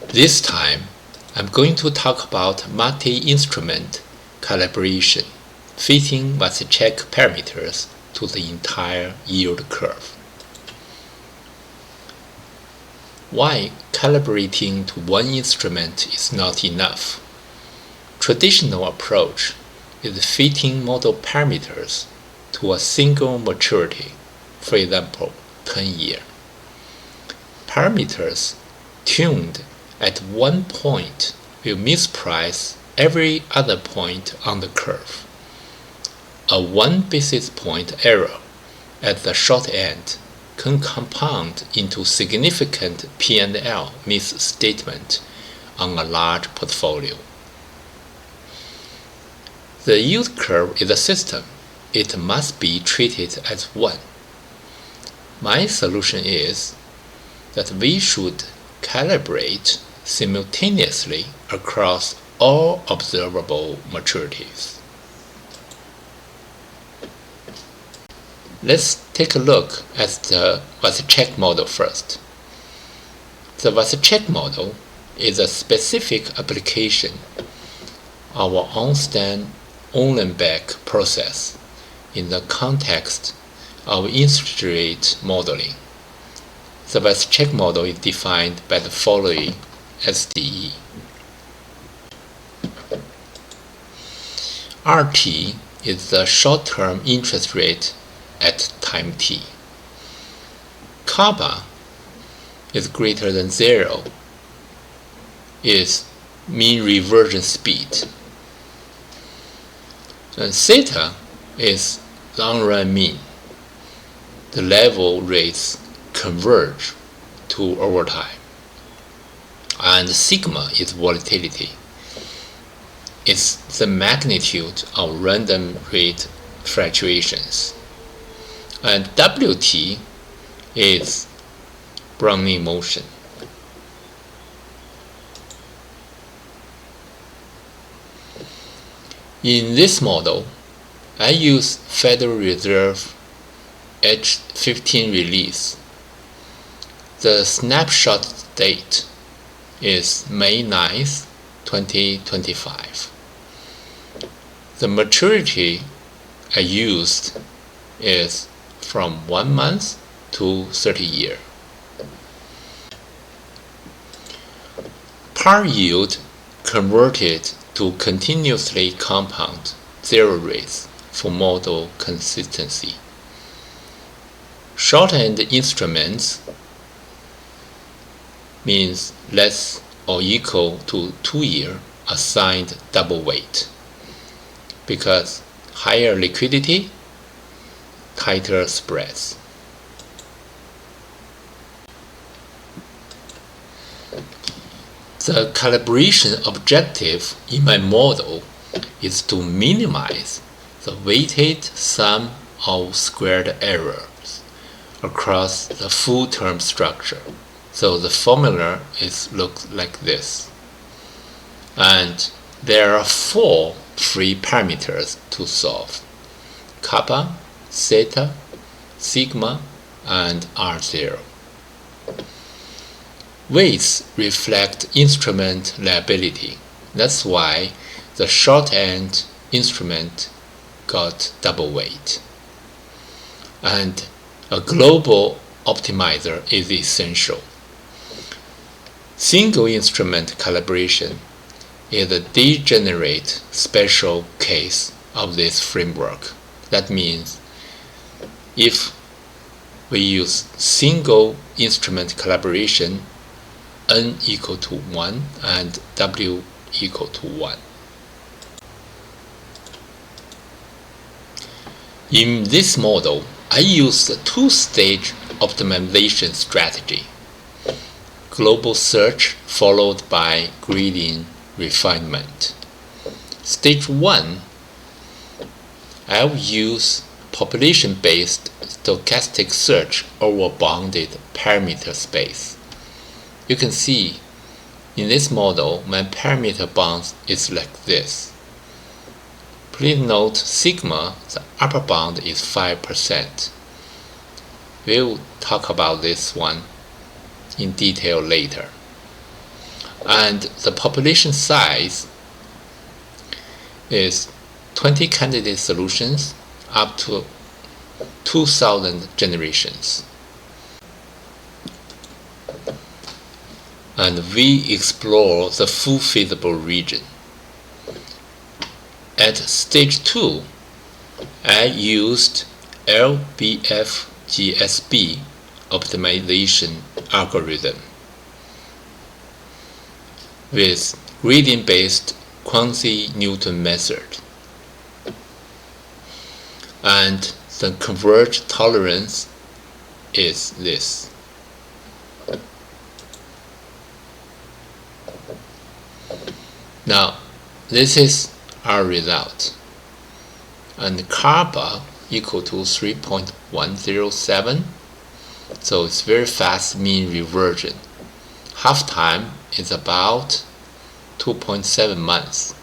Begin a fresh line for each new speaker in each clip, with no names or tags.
This time, I'm going to talk about multi-instrument calibration, fitting Vasicek parameters to the entire yield curve. Why calibrating to one instrument is not enough? Traditional approach is fitting model parameters to a single maturity, for example, 10-year. Parameters tuned at one point will misprice every other point on the curve. A 1 basis point error at the short end can compound into significant P&L misstatement on a large portfolio. The yield curve is a system. It must be treated as one. My solution is that we should calibrate simultaneously across all observable maturities. Let's take a look at the Vasicek model first. The Vasicek model is a specific application of our Ornstein-Uhlenbeck process in the context of interest rate modeling. The Vasicek model is defined by the following SDE. RT is the short-term interest rate at time t. Kappa is greater than 0 is mean reversion speed. And theta is long-run mean. The level rates converge to overtime. And sigma is volatility. It's the magnitude of random rate fluctuations. And WT is Brownian motion. In this model, I use Federal Reserve H15 release. The snapshot date is May 9th, 2025. The maturity I used is from 1 month to 30 years. Par yield converted to continuously compound zero rates for model consistency. Short-end instruments means less or equal to 2-year assigned double weight because higher liquidity, tighter spreads. The calibration objective in my model is to minimize the weighted sum of squared errors across the full term structure. So the formula looks like this. And there are 4 free parameters to solve: kappa, theta, sigma, and R0. Weights reflect instrument liability. That's why the short-end instrument got double weight. And a global optimizer is essential. Single instrument calibration is a degenerate special case of this framework. That means if we use single instrument calibration, n equal to 1 and w equal to 1. In this model, I used a 2-stage optimization strategy: global search followed by gradient refinement. Stage 1, I'll use population-based stochastic search over bounded parameter space. You can see in this model my parameter bound is like this. Please note sigma, the upper bound is 5%. We'll talk about this one in detail later. and the population size is 20 candidate solutions up to 2,000 generations. And we explore the full feasible region. At stage 2, I used LBF-GSB optimization algorithm with gradient-based quasi-Newton method, and the converged tolerance is this. Now, this is our result, and kappa equal to 3.107, so it's very fast mean reversion. Half time is about 2.7 months.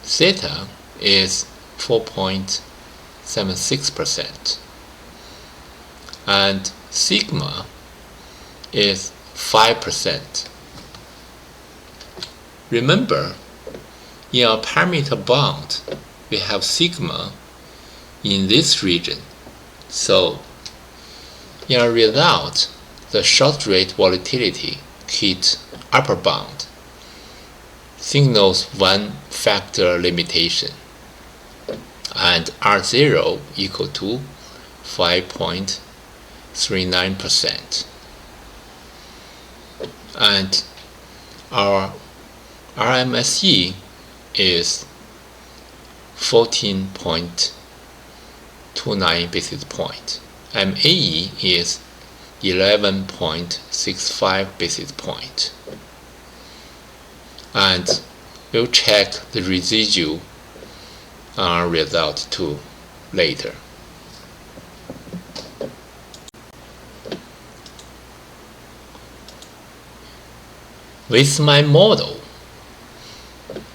Theta is 4.76%, and sigma is 5%. Remember, in our parameter bound, we have sigma in this region. So, in our result, the short rate volatility hit upper bound, signals one factor limitation, and R0 equal to 5.39%. And our RMSE is 14.29 basis point. MAE is 11.65 basis point. And we'll check the residue on our result too later. With my model,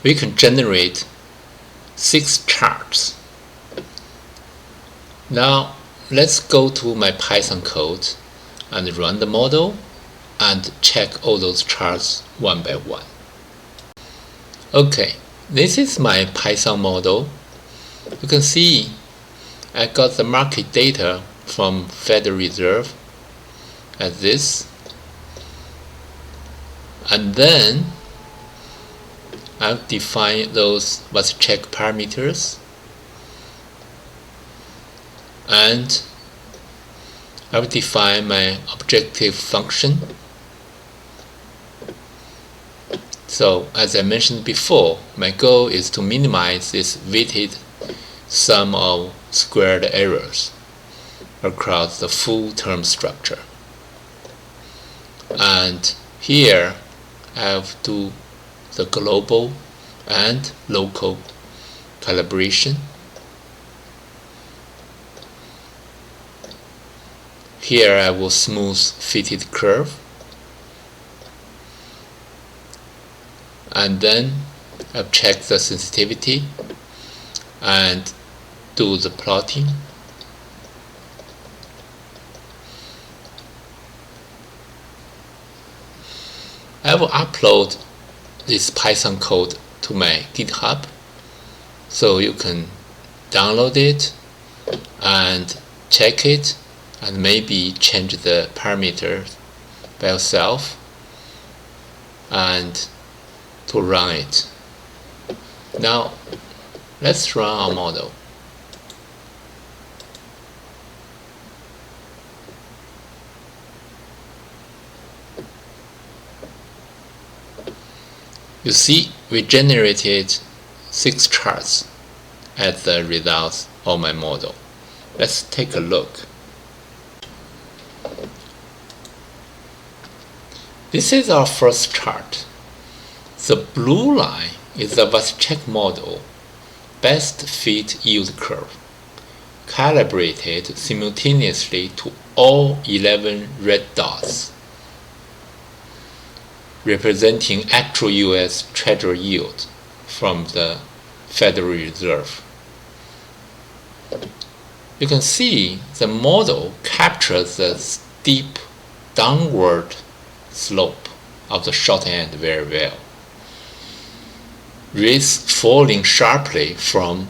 we can generate 6 charts. Now let's go to my Python code and run the model and check all those charts one by one. Okay, this is my Python model. You can see I got the market data from Federal Reserve as this, and then I'll define those Vasicek parameters, and I'll define my objective function. So, as I mentioned before, my goal is to minimize this weighted sum of squared errors across the full term structure. And here I have to the global and local calibration. Here I will smooth fitted curve, and then I'll check the sensitivity and do the plotting. I will upload this Python code to my GitHub, so you can download it and check it and maybe change the parameters by yourself and to run it. Now let's run our model. You see, we generated 6 charts as the results of my model. Let's take a look. This is our first chart. The blue line is the Vasicek model best fit yield curve, calibrated simultaneously to all 11 red dots, representing actual US Treasury yield from the Federal Reserve. You can see the model captures the steep downward slope of the short end very well. Rates falling sharply from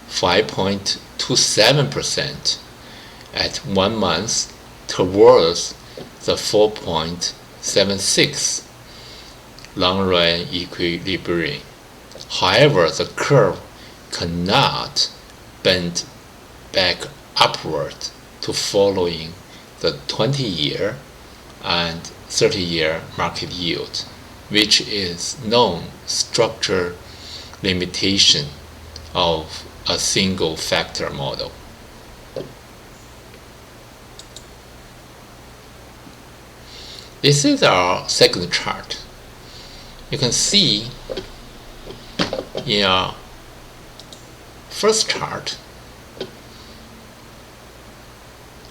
5.27% at 1 month towards the 4.76 long-run equilibrium. However, the curve cannot bend back upward to following the 20-year and 30-year market yield, which is known structure limitation of a single factor model. This is our second chart. You can see in our first chart,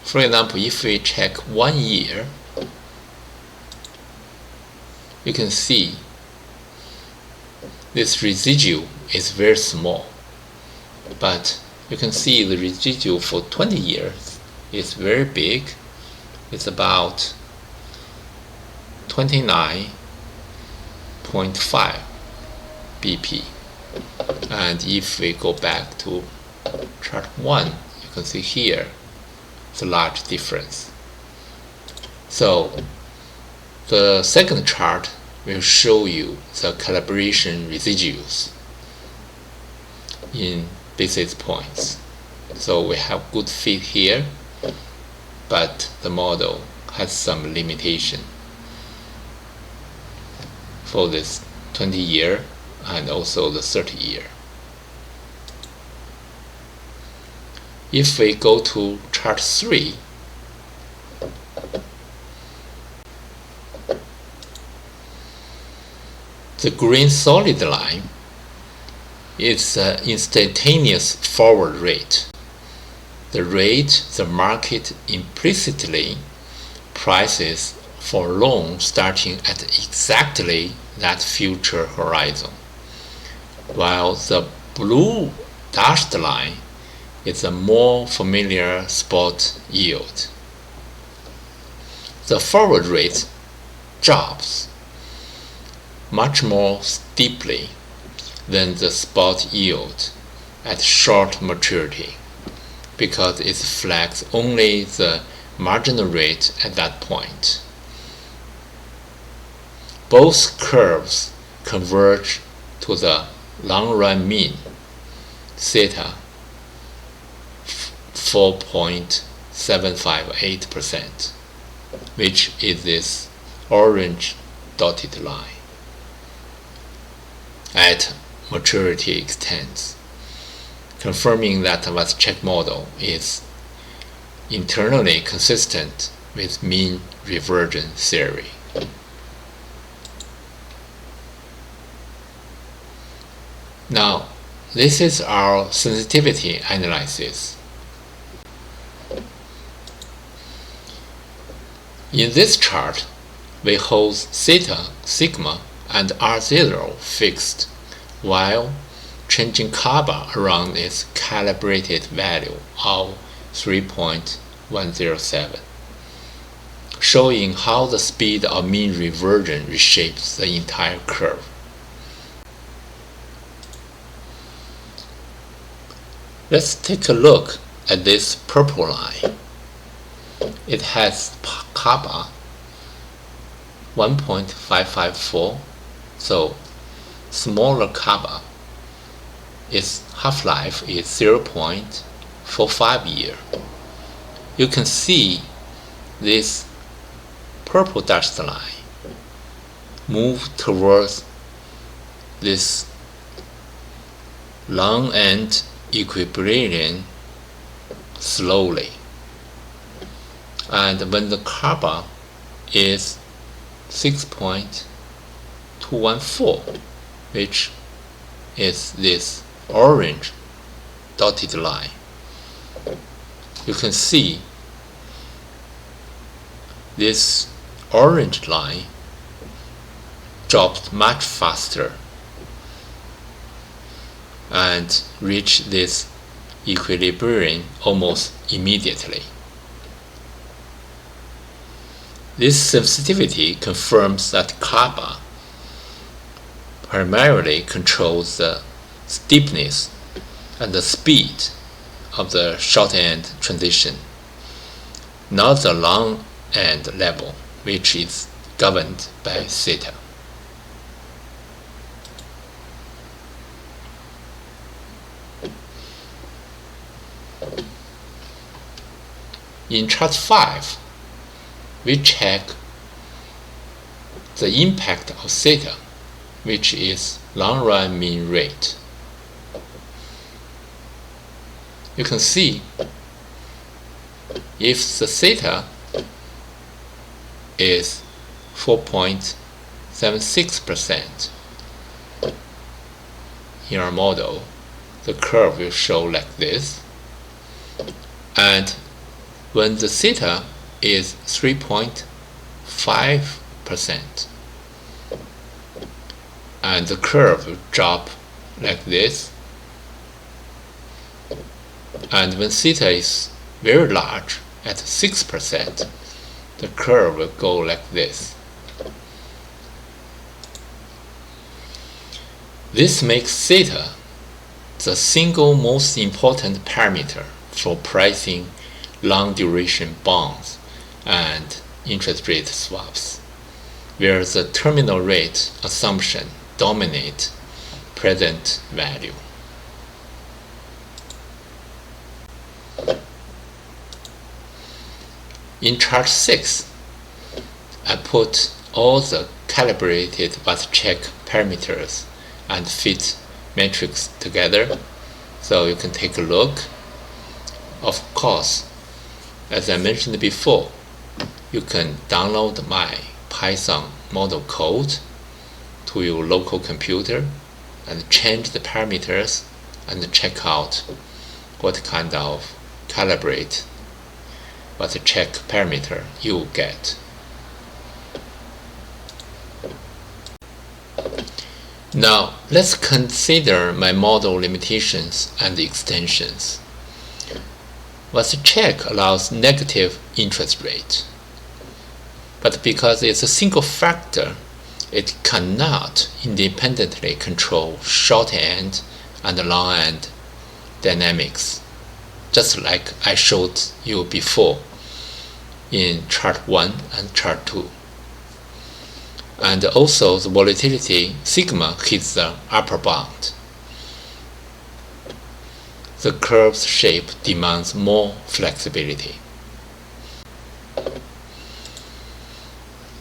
for example, if we check 1 year, you can see this residual is very small, but you can see the residual for 20 years is very big. It's about 29.5 BP. And if we go back to chart 1, you can see here the large difference. So the second chart will show you the calibration residuals in basis points. So we have good fit here, but the model has some limitation for this 20-year and also the 30-year. If we go to chart 3, the green solid line is the instantaneous forward rate, the rate the market implicitly prices for loan starting at exactly that future horizon, while the blue dashed line is a more familiar spot yield. The forward rate drops much more steeply than the spot yield at short maturity because it flags only the marginal rate at that point. Both curves converge to the long-run mean, theta 4.758%, which is this orange dotted line at maturity extents, confirming that the Vasicek model is internally consistent with mean reversion theory. Now, this is our sensitivity analysis. In this chart, we hold theta, sigma, and R0 fixed, while changing kappa around its calibrated value of 3.107, showing how the speed of mean reversion reshapes the entire curve. Let's take a look at this purple line. It has kappa 1.554, so smaller kappa, its half-life is 0.45 year. You can see this purple dashed line move towards this long end equilibrium slowly, and when the kappa is 6.214, which is this orange dotted line, you can see this orange line dropped much faster and reached this equilibrium almost immediately. This sensitivity confirms that kappa primarily controls the steepness and the speed of the short end transition, not the long end level, which is governed by theta. In chart 5, we check the impact of theta, which is long-run mean rate. You can see if the theta is 4.76% in our model, the curve will show like this, and when the theta is 3.5%, and the curve will drop like this, and when theta is very large at 6%, the curve will go like this. This makes theta the single most important parameter for pricing long duration bonds and interest rate swaps, where the terminal rate assumption dominate present value. In chart 6, I put all the calibrated Vasicek parameters and fit metrics together, so you can take a look. Of course, as I mentioned before, you can download my Python model code to your local computer and change the parameters and check out what kind of calibrate Vasicek parameter you will get. Now let's consider my model limitations and extensions. Vasicek allows negative interest rate, but because it's a single factor, it cannot independently control short end and long end dynamics, just like I showed you before in chart 1 and chart 2. And also the volatility sigma hits the upper bound. The curve's shape demands more flexibility.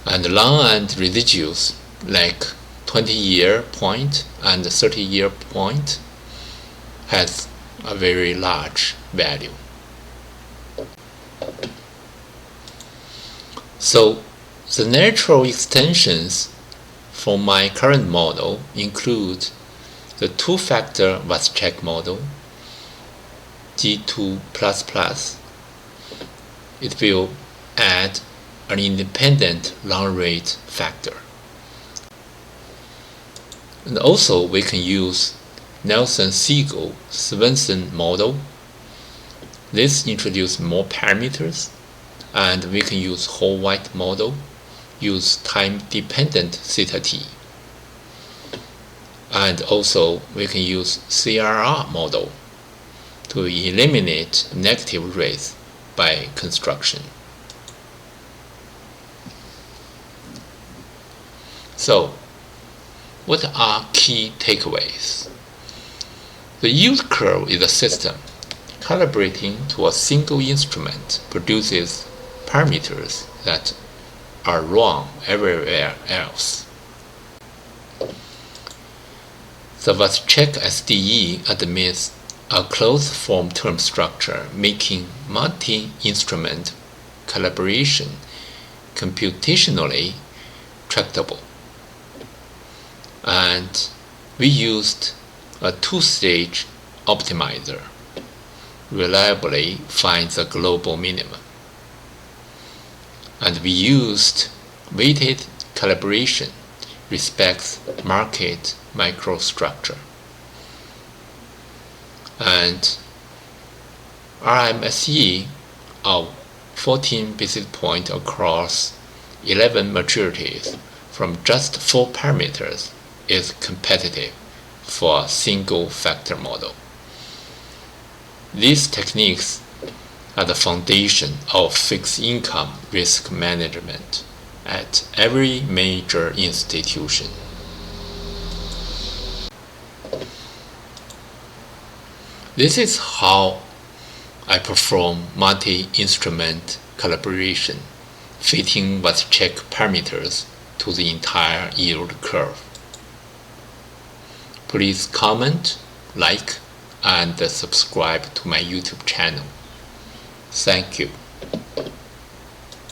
And long end residuals like 20-year point and 30-year point has a very large value. So the natural extensions for my current model include the two-factor Vasicek model, G2++. It will add an independent long rate factor. And also we can use Nelson-Siegel-Swenson model. This introduces more parameters, and we can use whole white model, use time-dependent theta t. And also we can use CRR model to eliminate negative rates by construction. So, what are key takeaways? The yield curve is a system. Calibrating to a single instrument produces parameters that are wrong everywhere else. The Vasicek SDE admits a closed form term structure, making multi-instrument calibration computationally tractable. And we used a two-stage optimizer, reliably finds a global minimum. And we used weighted calibration, respects market microstructure. And RMSE of 14 basis points across 11 maturities from just 4 parameters is competitive for a single factor model. These techniques are the foundation of fixed income risk management at every major institution. This is how I perform multi-instrument calibration, fitting Vasicek parameters to the entire yield curve. Please comment, like, and subscribe to my YouTube channel. Thank you.